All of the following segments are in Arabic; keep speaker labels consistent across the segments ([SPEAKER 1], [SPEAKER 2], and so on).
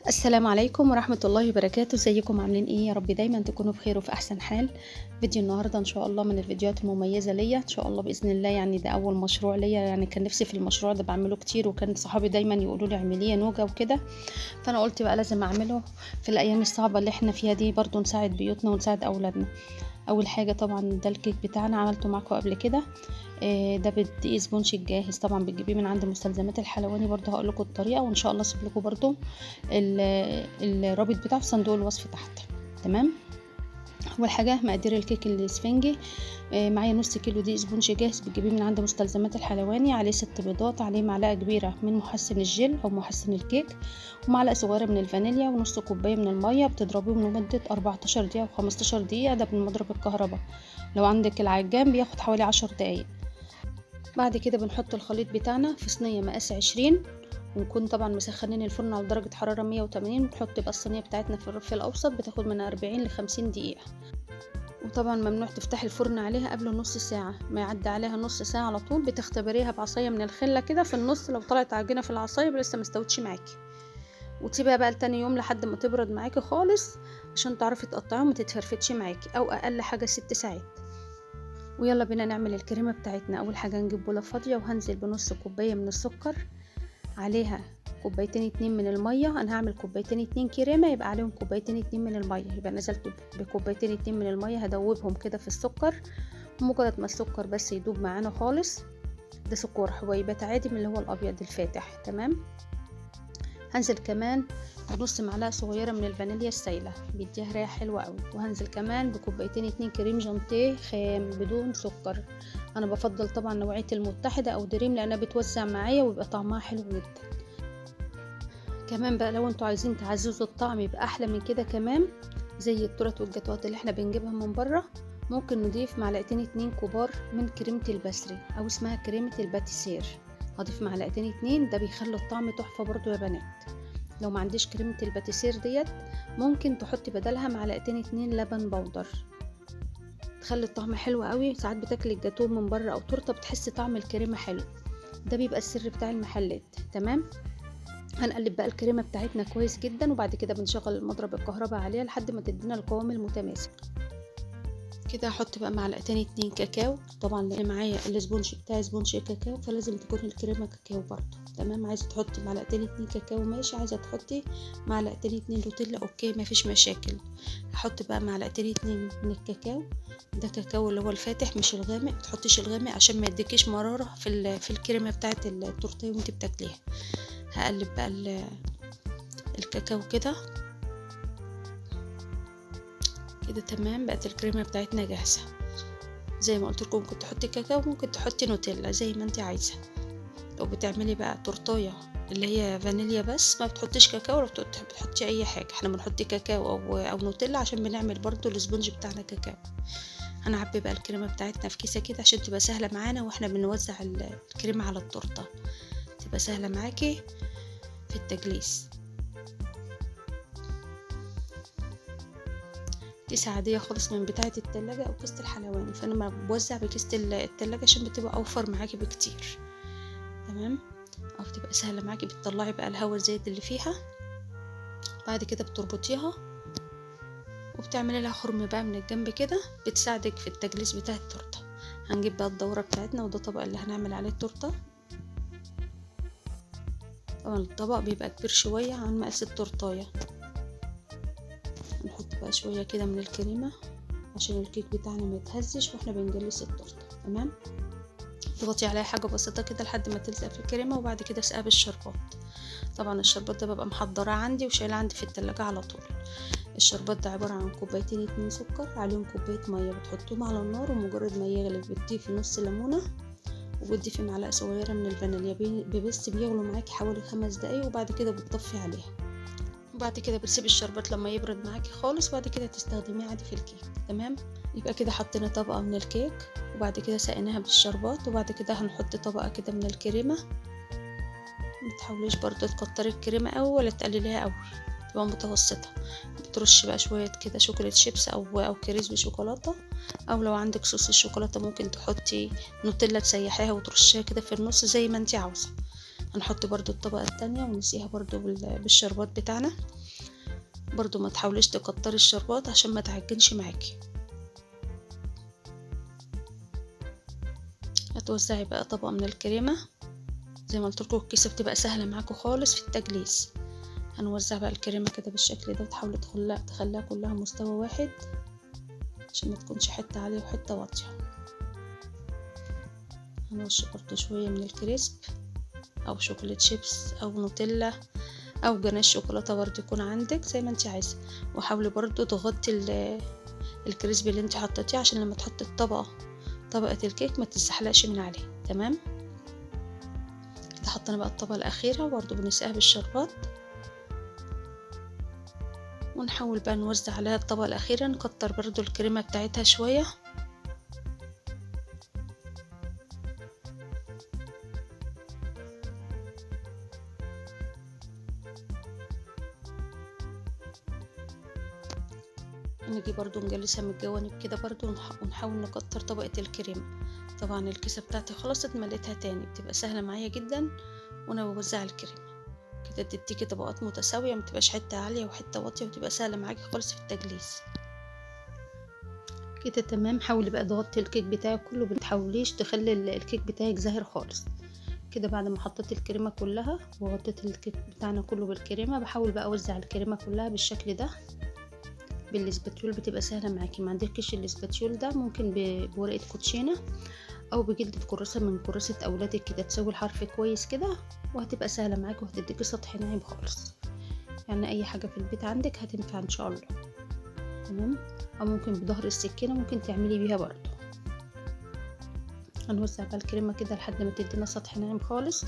[SPEAKER 1] السلام عليكم ورحمة الله وبركاته. ازيكم عاملين ايه؟ يا رب دايما تكونوا بخير وفي احسن حال. فيديو النهارده ان شاء الله من الفيديوهات المميزة ليا ان شاء الله باذن الله. يعني ده اول مشروع ليا، يعني كان نفسي في المشروع ده بعمله كتير، وكان صحابي دايما يقولوا لي اعمليه نوجة وكده، فانا قلت بقى لازم اعمله في الايام الصعبة اللي احنا فيها دي، برضو نساعد بيوتنا ونساعد اولادنا. اول حاجة طبعا ده الكيك بتاعنا، عملته معاكم قبل كده. ده بدقيق سبونج الجاهز، طبعا بتجيبيه من عند مستلزمات الحلواني. برضو هقول لكم الطريقه، وان شاء الله اسيب لكم برضو الرابط بتاعه في صندوق الوصف تحت. تمام. اول حاجه مقادير الكيك الاسفنجي. معايا نص كيلو دقيق سبونج جاهز، بتجيبيه من عند مستلزمات الحلواني. عليه 6 بيضات، عليه معلقه كبيره من محسن الجل او محسن الكيك، ومعلقه صغيره من الفانيليا، ونص كوبايه من الميه. بتضربيهم لمده 14 دقيقه و15 دقيقه، ده بالمضرب الكهرباء. لو عندك العجان بياخد حوالي 10 دقايق. بعد كده بنحط الخليط بتاعنا في صينيه مقاس 20، ونكون طبعا مسخنين الفرن على درجه حراره 180. بنحط بقى الصينيه بتاعتنا في الرف الاوسط، بتاخد من 40 ل 50 دقيقه. وطبعا ممنوع تفتحي الفرن عليها قبل نص ساعه، ما يعدي عليها نص ساعه على طول. بتختبريها بعصايه من الخله كده في النص، لو طلعت عجينه في العصايه يبقى لسه مستوتش معاكي. وتسيبها بقى لتاني يوم لحد ما تبرد معاكي خالص، عشان تعرفي تقطعيها وما تتفرفتش معاكي، او اقل حاجه 6 ساعات. ويلا بينا نعمل الكريمه بتاعتنا. اول حاجه نجيب بوله فاضيه، وهنزل بنص كوبايه من السكر، عليها كوبايتين 2 من الميه. انا هعمل كوبايتين 2 كريمه، يبقى عليهم كوبايتين 2 من الميه، يبقى نزلت بكوبايتين 2 من الميه. هدوبهم كده في السكر، مجرد ما السكر بس يدوب معانا خالص. ده سكر حبيبات عادي من اللي هو الابيض الفاتح. تمام. هنزل كمان بنص معلقه صغيره من الفانيليا السايله، بيديها ريحه حلوه قوي. وهنزل كمان بكوبايتين 2 كريم جانتيه خام بدون سكر. انا بفضل طبعا نوعيه المتحده او دريم، لانها بتوزع معايا ويبقى طعمها حلو جدا. كمان بقى لو انتوا عايزين تعززوا الطعم يبقى احلى من كده كمان، زي التورت والجاتوات اللي احنا بنجيبها من بره، ممكن نضيف معلقتين 2 كبار من كريمه البسري، او اسمها كريمه الباتيسير. هضيف معلقتين 2، ده بيخلي الطعم تحفه برضو يا بنات. لو ما عنديش كريمه الباتيسير ديت، ممكن تحطي بدلها معلقتين 2 لبن بودر، تخلي الطعم حلو قوي. ساعات بتاكلي الجاتوه من بره او تورته بتحسي طعم الكريمه حلو، ده بيبقى السر بتاع المحلات. تمام. هنقلب بقى الكريمه بتاعتنا كويس جدا، وبعد كده بنشغل المضرب الكهرباء عليها لحد ما تدينا القوام المتماسك كده. هحط بقى معلقتين 2 كاكاو، طبعا لان معايا الاسبونج بتاعي سبونج كاكاو، فلازم تكون الكريمه كاكاو برضه. تمام. عايزه تحطي معلقتين 2 كاكاو ماشي، عايزه تحطي معلقتين 2 نوتيلا اوكي، مفيش مشاكل. هحط بقى معلقتين 2 من الكاكاو، ده كاكاو اللي هو الفاتح مش الغامق. متحطيش الغامق عشان ما يديكيش مراره في الكريمه بتاعه التورتيه وانت بتاكليها. هقلب بقى الكاكاو كده كده. تمام. بقت الكريمه بتاعتنا جاهزه. زي ما قلت لكم ممكن تحطي كاكاو، ممكن تحطي نوتيلا زي ما انت عايزه. لو بتعملي بقى تورتايه اللي هي فانيليا بس، ما بتحطيش كاكاو، لو بتحطي اي حاجه. احنا بنحط كاكاو او نوتيلا عشان بنعمل برضو الاسبونج بتاعنا كاكاو. هنعبي بقى الكريمه بتاعتنا في كيسه كده عشان تبقى سهله معانا، واحنا بنوزع الكريمه على التورته تبقى سهله معاكي في التجليس. كيسة عادية خالص من بتاعة التلاجة أو كيسة الحلواني، فأنا ما بوزع بكيسة التلاجة عشان بتبقى أوفر معاكي بكتير. تمام. أو بتبقى سهلة معاكي. بتطلعي بقى الهواء الزايد اللي فيها، بعد كده بتربطيها وبتعملي لها خرم بقى من الجنب كده، بتساعدك في التجليس بتاع التورتة. هنجيب بقى الدورة بتاعتنا، وده طبق اللي هنعمل عليه التورتة. طبعا الطبق بيبقى كبير شوية عن مقاس التورتاية. نحط بقى شوية كده من الكريمة عشان الكيك بتاعنا ما يتهزش واحنا بنجلس التورته. تمام. تضغطي عليها حاجه بسيطه كده لحد ما تلزق في الكريمه، وبعد كده اسقيها بالشربات. طبعا الشربات ده ببقى محضراه عندي وشايله عندي في التلاجة على طول. الشربات ده عباره عن كوبايتين 2 سكر، عليهم كوبايه ميه، بتحطوهم على النار، ومجرد ما يغلي بتضيفي نص ليمونه، وبتضيفي معلقه صغيره من الفانيليا. بس بيغلوا معاكي حوالي 5 دقايق، وبعد كده بتطفي عليها. وبعد كده بتسيبي الشربات لما يبرد معاكي خالص، وبعد كده تستخدميه عادي في الكيك. تمام. يبقى كده حطينا طبقة من الكيك، وبعد كده سقيناها بالشربات، وبعد كده هنحط طبقة كده من الكريمة. متحاوليش برضو تكتري الكريمة اوي ولا تقلليها اوي، تبقى متوسطة. بترش بقى شوية كده شوكولاتة شيبس او كريز بشوكولاتة، او لو عندك صوص الشوكولاتة ممكن تحطي نوتيلا تسيحيها وترشيها كده في النص زي ما انتي عاوزة. هنحط برضو الطبقة التانية ونسقيها برضو بالشربات بتاعنا. برضو ما تحاوليش تكتري الشربات عشان ما تعجنش معاكي. هتوزعي بقى طبقة من الكريمة. زي ما قلت لكم الكيسة بتبقى سهلة معاكم خالص في التجليس. هنوزع بقى الكريمة كده بالشكل ده، وتحاولي تخليها كلها مستوى واحد عشان ما تكونش حتة عالية وحتة واطية. هنرش برضو شوية من الكريسب او شوكولاتة شيبس او نوتيلا او جناش شوكولاتة برضو يكون عندك زي ما انت عايزة. وحاولي برضو تغطي الكريسبي اللي انت حطيتيه عشان لما تحطي طبقة الكيك ما تتزحلقش من عليه. تمام كده حطينا بقى الطبقة الأخيرة برضو بنسقيها بالشربات، ونحاول بقى نوزع عليها الطبقة الأخيرة. نكتر برضو الكريمة بتاعتها شوية. نيجي برضو نجلسها من الجوانب كده برضو ونحاول نكتر طبقة الكريمة. طبعا الكيسة بتاعتي خلصت، مليتها تاني. بتبقى سهلة معايا جدا وانا بوزع الكريمة كده، تديكي طبقات متساوية، متبقاش حتة عالية وحتة واطية، وتبقى سهلة معاكي خالص في التجليس كده. تمام حاولي بقى تغطي الكيك بتاعك كله، متحاوليش تخلي الكيك بتاعك زاهر خالص كده. بعد ما حطيت الكريمة كلها وغطيت الكيك بتاعنا كله بالكريمة، بحاول بقى اوزع الكريمة كلها بالشكل ده بالاسباتيول. بتبقى سهله معاكي. ما عندكش الاسباتيول ده ممكن بورقه كوتشينه او بجلدة كراسه من كراسه اولادك كده، تسوي الحرف كويس كده وهتبقى سهله معاكي وهتديكي سطح ناعم خالص. يعني اي حاجه في البيت عندك هتنفع ان شاء الله. تمام او ممكن بظهر السكينه ممكن تعملي بيها برضو. هنوزع بقى الكريمه كده لحد ما تدينا سطح ناعم خالص.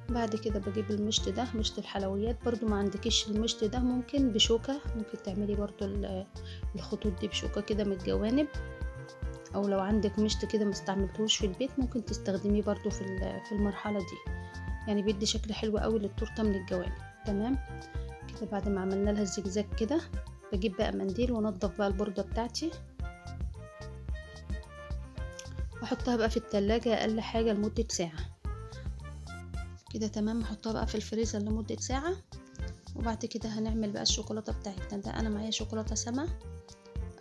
[SPEAKER 1] بعد كده بجيب المشط ده، مشط الحلويات. برضو ما عندكيش المشط ده ممكن بشوكة، ممكن تعملي برضو الخطوط دي بشوكة كده من الجوانب، او لو عندك مشط كده ما استعملتوش في البيت ممكن تستخدميه برضو في المرحلة دي. يعني بيدي شكل حلو قوي للتورته من الجوانب. تمام كده بعد ما عملنا لها الزجزاج كده، بجيب بقى منديل وانضف بقى البوردة بتاعتي واحطها بقى في التلاجة اقل حاجة لمدة ساعة كده. تمام احطها بقى في الفريزر لمدة ساعة. وبعد كده هنعمل بقى الشوكولاتة بتاعتنا. ده انا معايا شوكولاتة سما،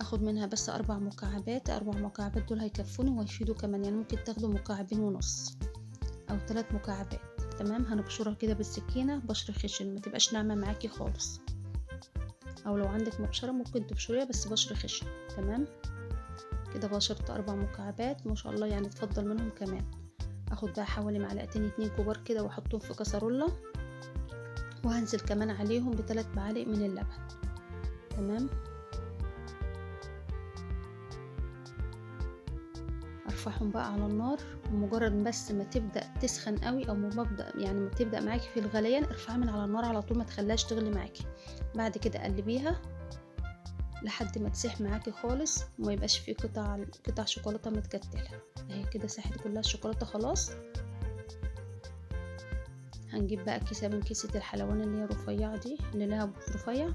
[SPEAKER 1] اخد منها بس 4 مكعبات. 4 مكعبات دول هيكفوني وهيفيدوا كمان. يعني ممكن تاخدوا مكعبين ونص او 3 مكعبات. تمام هنبشرها كده بالسكينة بشر خشن، ما تبقاش ناعمة معاكي خالص. او لو عندك مبشرة ممكن تبشريها بس بشر خشن. تمام كده بشرت 4 مكعبات ما شاء الله، يعني تفضل منهم كمان. اخد بقى حوالي معلقتين 2 كبار كده واحطهم في كسرولة، وهنزل كمان عليهم ب3 معالق من اللبن. تمام ارفعهم بقى على النار، ومجرد بس ما تبدا تسخن قوي او يعني ما تبدا معاكي في الغليان، ارفعها من على النار على طول، ما تخليهاش تغلي معاكي. بعد كده قلبيها لحد ما تسيح معاكي خالص وما يبقاش فيه قطع شوكولاته متكتله. اهي كده ساحت كلها الشوكولاته خلاص. هنجيب بقى كيسه من كيسه الحلواني اللي هي رفيعه دي، اللي لها بوز رفيع،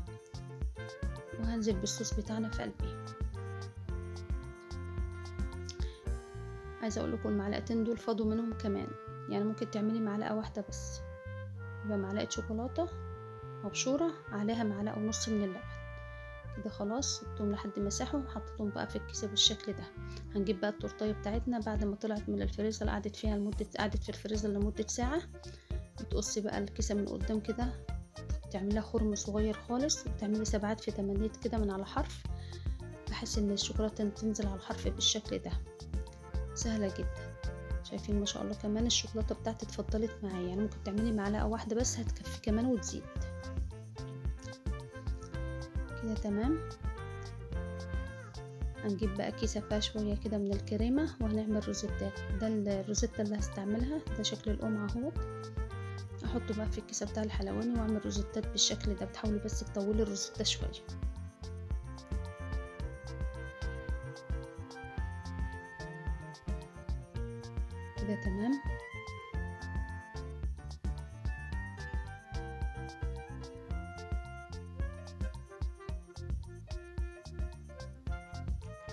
[SPEAKER 1] وهنزل بالصوص بتاعنا في قلبي. عايزه اقول لكم المعلقتين دول فاضوا منهم كمان، يعني ممكن تعملي معلقه واحده بس. يبقى معلقه شوكولاته مبشوره عليها معلقه ونص من اللبن كده. خلاص سبتهم لحد ما ساحوا، حطيتهم بقى في الكيسه بالشكل ده. هنجيب بقى التورتيه بتاعتنا بعد ما طلعت من الفريزر، قعدت في الفريزر لمده ساعه. بتقصي بقى الكيسه من قدام كده، تعمليها خرم صغير خالص، وتعملي 7 في 8 كده من على حرف، بحيث ان الشوكولاته تنزل على الحرف بالشكل ده. سهله جدا. شايفين ما شاء الله كمان الشوكولاته بتاعتي اتفضلت معايا، يعني ممكن تعملي معلقه واحده بس هتكفي كمان وتزيد كده. تمام هنجيب بقى كيسه فيها شويه كده من الكريمه وهنعمل روزيتات. ده الروزيتا اللي هستعملها، ده شكل القمع اهو. احطه بقى في الكيسه بتاع الحلواني واعمل روزيتات بالشكل ده. بتحاولي بس تطولي الروزيتا شويه كده. تمام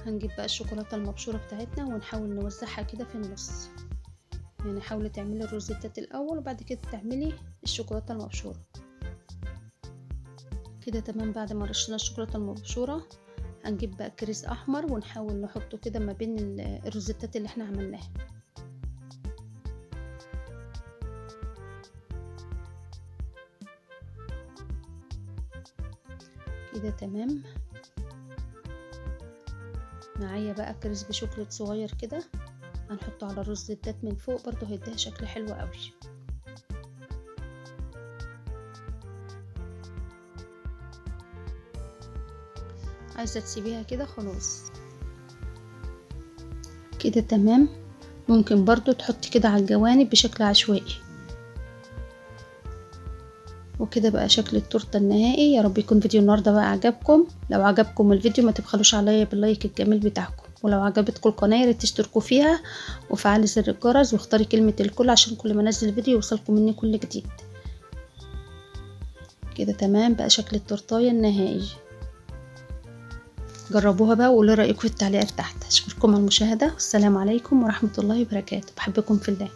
[SPEAKER 1] هنجيب بقى الشوكولاته المبشوره بتاعتنا ونحاول نوزعها كده في النص. يعني حاولي تعملي الروزيتات الاول وبعد كده تعملي الشوكولاته المبشوره كده. تمام. بعد ما رشينا الشوكولاته المبشوره هنجيب بقى كريز احمر ونحاول نحطه كده ما بين الروزيتات اللي احنا عملناها. كده تمام. معايا بقى كريز بشوكليت صغير كده هنحطه على الروزيتات من فوق، برضو هيديها شكل حلو قوي. عايزه تسيبيها كده خلاص. كده تمام. ممكن برضو تحطي كده على الجوانب بشكل عشوائي. وكده بقى شكل التورته النهائي. يا رب يكون فيديو النهارده بقى عجبكم. لو عجبكم الفيديو ما تبخلوش عليا باللايك الجميل بتاعكم، ولو عجبتكم القناه يا ريت تشتركوا فيها وفعلي زر الجرس واختاري كلمه الكل عشان كل ما انزل فيديو يوصلكم مني كل جديد. كده تمام بقى شكل التورتايه النهائي. جربوها بقى وقولوا رايكم في التعليقات تحت. اشكركم على المشاهده والسلام عليكم ورحمه الله وبركاته. بحبكم في الله.